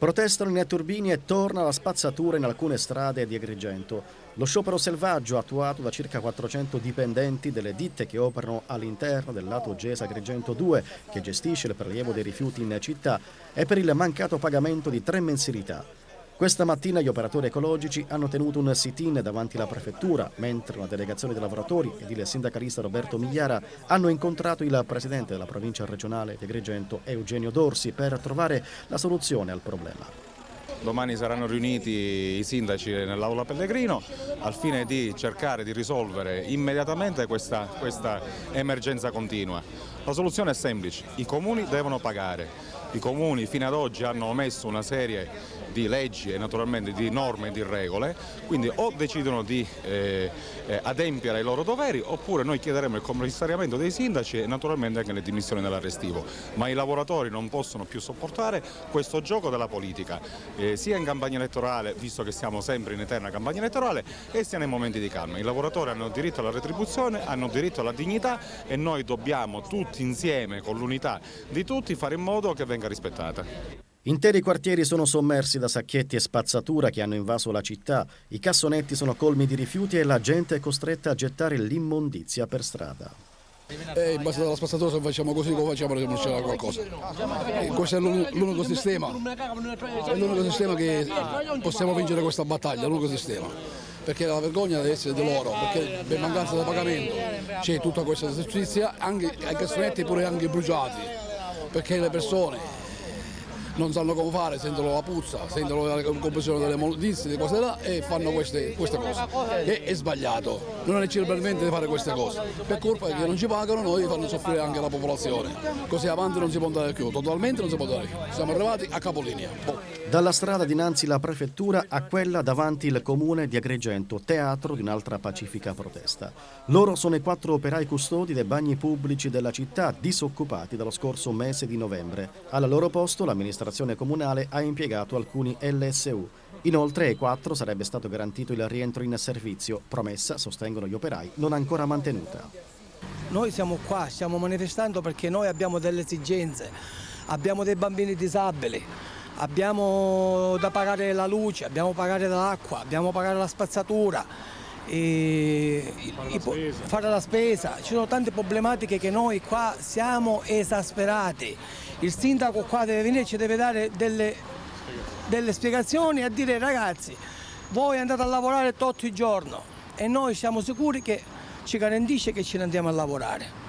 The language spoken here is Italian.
Protestano i netturbini e torna la spazzatura in alcune strade di Agrigento. Lo sciopero selvaggio attuato da circa 400 dipendenti delle ditte che operano all'interno del lato GES Agrigento 2, che gestisce il prelievo dei rifiuti in città, è per il mancato pagamento di 3 mensilità. Questa mattina gli operatori ecologici hanno tenuto un sit-in davanti alla prefettura, mentre una delegazione di lavoratori ed il sindacalista Roberto Migliara hanno incontrato il presidente della provincia regionale di Agrigento, Eugenio Dorsi, per trovare la soluzione al problema. Domani saranno riuniti i sindaci nell'Aula Pellegrino al fine di cercare di risolvere immediatamente questa emergenza continua. La soluzione è semplice: i comuni devono pagare. I comuni fino ad oggi hanno omesso una serie di leggi e naturalmente di norme e di regole, quindi o decidono di adempiere ai loro doveri oppure noi chiederemo il commissariamento dei sindaci e naturalmente anche le dimissioni dall'arrestivo. Ma i lavoratori non possono più sopportare questo gioco della politica, sia in campagna elettorale, visto che siamo sempre in eterna campagna elettorale, e sia nei momenti di calma. I lavoratori hanno diritto alla retribuzione, hanno diritto alla dignità e noi dobbiamo tutti insieme, con l'unità di tutti, fare in modo che venga rispettata. Interi quartieri sono sommersi da sacchetti e spazzatura che hanno invaso la città, i cassonetti sono colmi di rifiuti e la gente è costretta a gettare l'immondizia per strada. In base alla spazzatura, se facciamo così, come facciamo se non c'era qualcosa? Questo è l'unico sistema che possiamo vincere questa battaglia, l'unico sistema. Perché la vergogna deve essere di loro, perché per mancanza di pagamento c'è tutta questa giustizia, anche ai cassonetti pure anche bruciati, perché le persone non sanno come fare, sentono la puzza, sentono la compressione delle immondizie, delle cose là e fanno queste cose. Che è sbagliato, non è permette di fare queste cose. Per colpa che non ci pagano noi fanno soffrire anche la popolazione. Così avanti non si può andare più, totalmente non si può andare più. Siamo arrivati a capolinea. Dalla strada dinanzi la prefettura a quella davanti il comune di Agrigento, teatro di un'altra pacifica protesta. Loro sono i 4 operai custodi dei bagni pubblici della città, disoccupati dallo scorso mese di novembre. Al loro posto l'amministrazione comunale ha impiegato alcuni LSU. Inoltre ai 4 sarebbe stato garantito il rientro in servizio, promessa, sostengono gli operai, non ancora mantenuta. Noi siamo qua, stiamo manifestando perché noi abbiamo delle esigenze, abbiamo dei bambini disabili, abbiamo da pagare la luce, abbiamo da pagare l'acqua, abbiamo da pagare la spazzatura, fare la spesa. Ci sono tante problematiche che noi qua siamo esasperati. Il sindaco qua deve venire e ci deve dare delle spiegazioni, a dire: ragazzi, voi andate a lavorare tutti i giorni e noi siamo sicuri che ci garantisce che ce ne andiamo a lavorare.